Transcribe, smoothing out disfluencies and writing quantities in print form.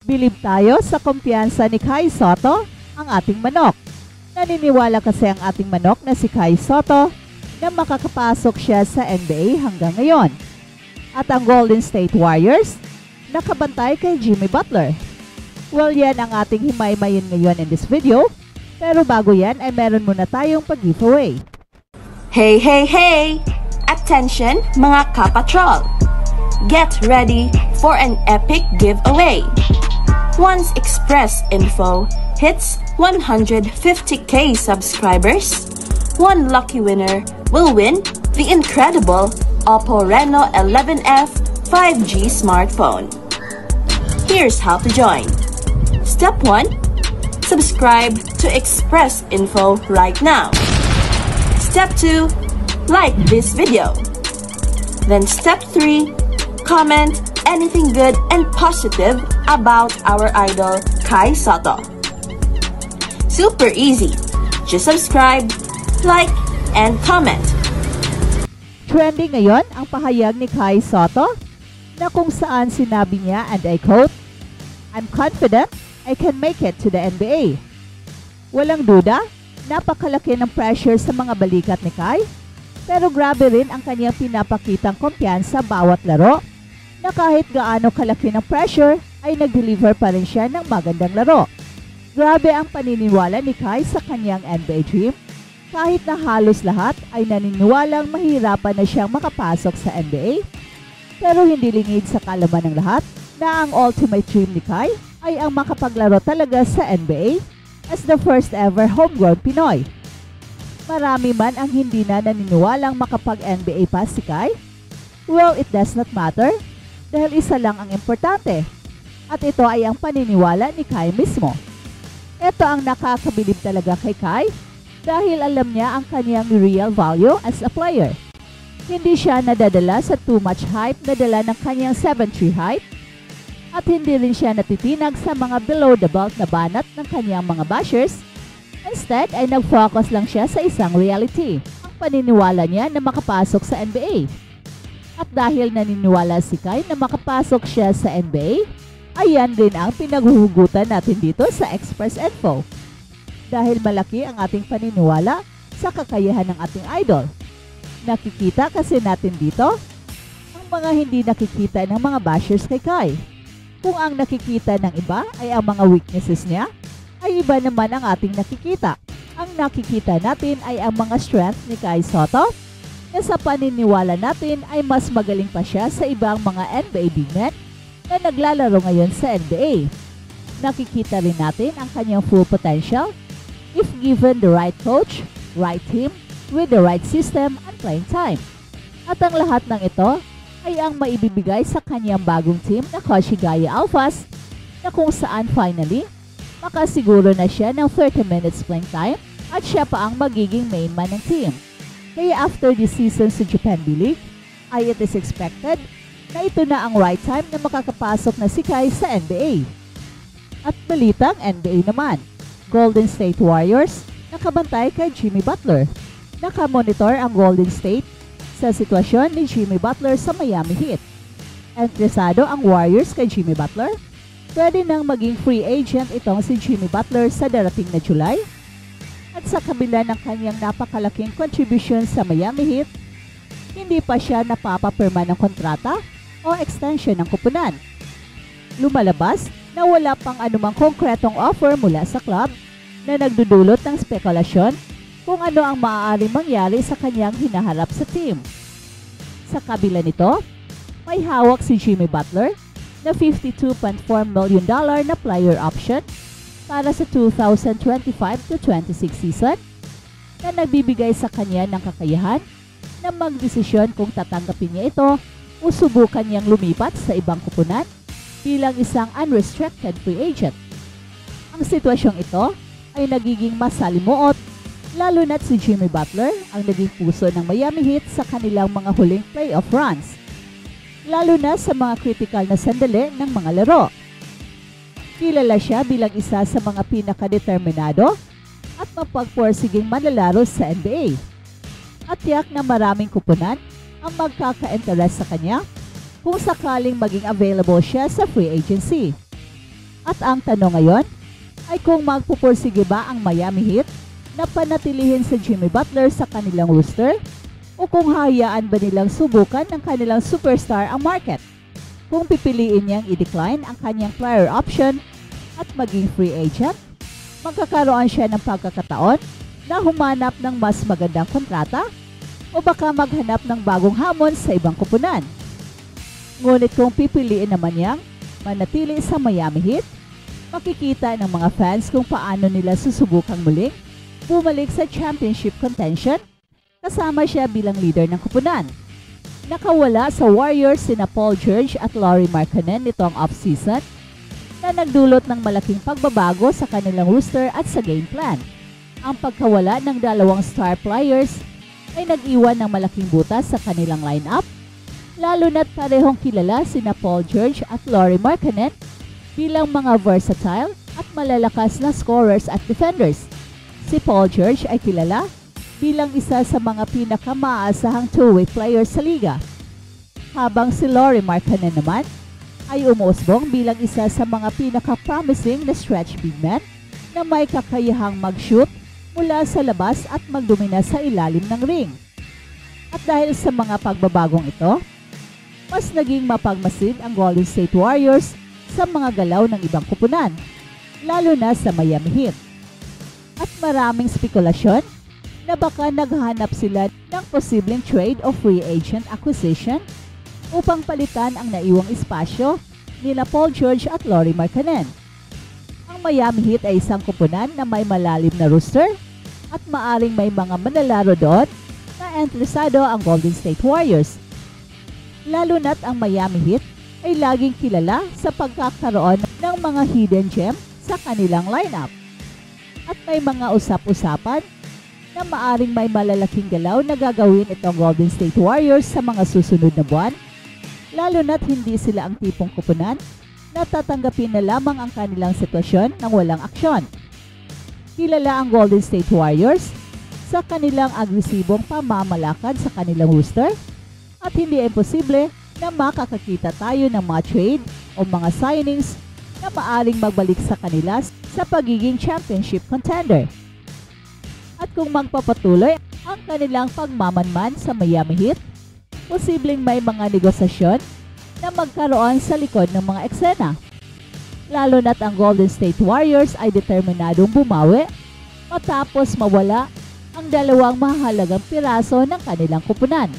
Bilib tayo sa kumpiyansa ni Kai Sotto, ang ating manok. Naniniwala kasi ang ating manok na si Kai Sotto na makakapasok siya sa NBA hanggang ngayon. At ang Golden State Warriors, nakabantay kay Jimmy Butler. Well, yan ang ating himay-mayin ngayon in this video. Pero bago yan ay meron muna tayong pag-giveaway. Hey, hey, hey! Attention mga kapatrol! Get ready for an epic giveaway! Once Express Info hits 150k subscribers, one lucky winner will win the incredible Oppo Reno 11F 5G smartphone. Here's how to join. Step 1. Subscribe to Express Info right now. Step 2. Like this video. Then step 3. Comment anything good and positive about our idol Kai Sotto. Super easy. Just subscribe, like, and comment. Trending ngayon ang pahayag ni Kai Sotto na kung saan sinabi niya, and I quote, "I'm confident I can make it to the NBA." Walang duda, napakalaki ng pressure sa mga balikat ni Kai, pero grabe rin ang kanyang pinapakitang kumpiyansa bawat laro na kahit gaano kalaki ng pressure ay nag-deliver pa rin siya ng magandang laro. Grabe ang paniniwala ni Kai sa kanyang NBA dream, kahit na halos lahat ay naniniwalang mahirapan na siyang makapasok sa NBA. Pero hindi lingid sa kalaman ng lahat na ang ultimate dream ni Kai ay ang makapaglaro talaga sa NBA as the first ever homegrown Pinoy. Marami man ang hindi na naniniwalang makapag-NBA pa si Kai. Well, it does not matter dahil isa lang ang importante at ito ay ang paniniwala ni Kai mismo. Ito ang nakakabilib talaga kay Kai dahil alam niya ang kanyang real value as a player. Hindi siya nadadala sa too much hype na dala ng kanyang 7'3" height at hindi rin siya natitinag sa mga below the belt na banat ng kanyang mga bashers. Instead ay nag-focus lang siya sa isang reality, ang paniniwala niya na makapasok sa NBA. At dahil naniniwala si Kai na makapasok siya sa NBA, ayan rin ang pinaghuhugutan natin dito sa Express Info. Dahil malaki ang ating paniniwala sa kakayahan ng ating idol. Nakikita kasi natin dito ang mga hindi nakikita ng mga bashers kay Kai. Kung ang nakikita ng iba ay ang mga weaknesses niya, ay iba naman ang ating nakikita. Ang nakikita natin ay ang mga strength ni Kai Sotto na sa paniniwala natin ay mas magaling pa siya sa ibang mga NBA big men na naglalaro ngayon sa NBA. Nakikita rin natin ang kanyang full potential if given the right coach, right team, with the right system and playing time. At ang lahat ng ito ay ang maibibigay sa kanyang bagong team na Koshigaya Alphas na kung saan finally makasiguro na siya ng 30 minutes playing time at siya pa ang magiging main man ng team. Kaya after this season sa Japan B-League, ay it is expected na ito na ang right time na makakapasok na si Kai sa NBA. At balitang NBA naman, Golden State Warriors nakabantay kay Jimmy Butler. Nakamonitor ang Golden State sa sitwasyon ni Jimmy Butler sa Miami Heat. Interesado ang Warriors kay Jimmy Butler? Pwede nang maging free agent itong si Jimmy Butler sa darating na July. At sa kabila ng kanyang napakalaking contribution sa Miami Heat, hindi pa siya napapapirma ng kontrata o extension ng kupunan. Lumalabas na wala pang anumang konkretong offer mula sa club na nagdudulot ng spekulasyon kung ano ang maaaring mangyari sa kanyang hinaharap sa team. Sa kabila nito, may hawak si Jimmy Butler na $52.4 million na player option para sa 2025-26 season na nagbibigay sa kanya ng kakayahan na magdesisyon kung tatanggapin niya ito o subukan niyang lumipat sa ibang kupunan bilang isang unrestricted free agent. Ang sitwasyong ito ay nagiging masalimuot lalo na't si Jimmy Butler ang naging puso ng Miami Heat sa kanilang mga huling playoff runs, lalo na sa mga critical na sandali ng mga laro. Kilala siya bilang isa sa mga pinakadeterminado at mapagporsiging manlalaro sa NBA. At tiyak na maraming kupunan ang magkaka-interest sa kanya kung sakaling maging available siya sa free agency. At ang tanong ngayon ay kung magpupursige ba ang Miami Heat na panatilihin si Jimmy Butler sa kanilang roster o kung hayaan ba nilang subukan ng kanilang superstar ang market. Kung pipiliin niyang i-decline ang kanyang player option at maging free agent, magkakaroon siya ng pagkakataon na humanap ng mas magandang kontrata o baka maghanap ng bagong hamon sa ibang koponan. Ngunit kung pipiliin naman niyang manatili sa Miami Heat, makikita ng mga fans kung paano nila susubukang muling bumalik sa championship contention kasama siya bilang leader ng koponan. Nakawala sa Warriors sina Paul George at Lauri Markkanen nitong off-season na nagdulot ng malaking pagbabago sa kanilang roster at sa game plan. Ang pagkawala ng dalawang star players ay nag-iwan ng malaking butas sa kanilang lineup, lalo na't parehong kilala sina Paul George at Lauri Markkanen bilang mga versatile at malalakas na scorers at defenders. Si Paul George ay kilala bilang isa sa mga pinakamaasahang two-way players sa liga, habang si Lauri Markkanen naman ay umuusbong bilang isa sa mga pinaka-promising na stretch big man na may kakayahang mag-shoot mula sa labas at magdomina sa ilalim ng ring. At dahil sa mga pagbabagong ito, mas naging mapagmasid ang Golden State Warriors sa mga galaw ng ibang koponan, lalo na sa Miami Heat. At maraming spekulasyon na baka naghahanap sila ng posibleng trade o free agent acquisition upang palitan ang naiwang espasyo nila Paul George at Lauri Markkanen. Ang Miami Heat ay isang koponan na may malalim na roster at maaring may mga manlalaro doon na interesado ang Golden State Warriors. Lalo na't ang Miami Heat ay laging kilala sa pagkakaroon ng mga hidden gem sa kanilang lineup. At may mga usap-usapan na maaring may malalaking galaw na gagawin itong Golden State Warriors sa mga susunod na buwan, lalo na't hindi sila ang tipong koponan na tatanggapin na lamang ang kanilang sitwasyon ng walang aksyon. Kilala ang Golden State Warriors sa kanilang agresibong pamamalakad sa kanilang roster at hindi imposible na makakakita tayo ng mga trade o mga signings na maaring magbalik sa kanila sa pagiging championship contender. At kung magpapatuloy ang kanilang pagmamanman sa Miami Heat, posibleng may mga negosasyon na magkaroon sa likod ng mga eksena. Lalo na't ang Golden State Warriors ay determinadong bumawi matapos mawala ang dalawang mahalagang piraso ng kanilang koponan.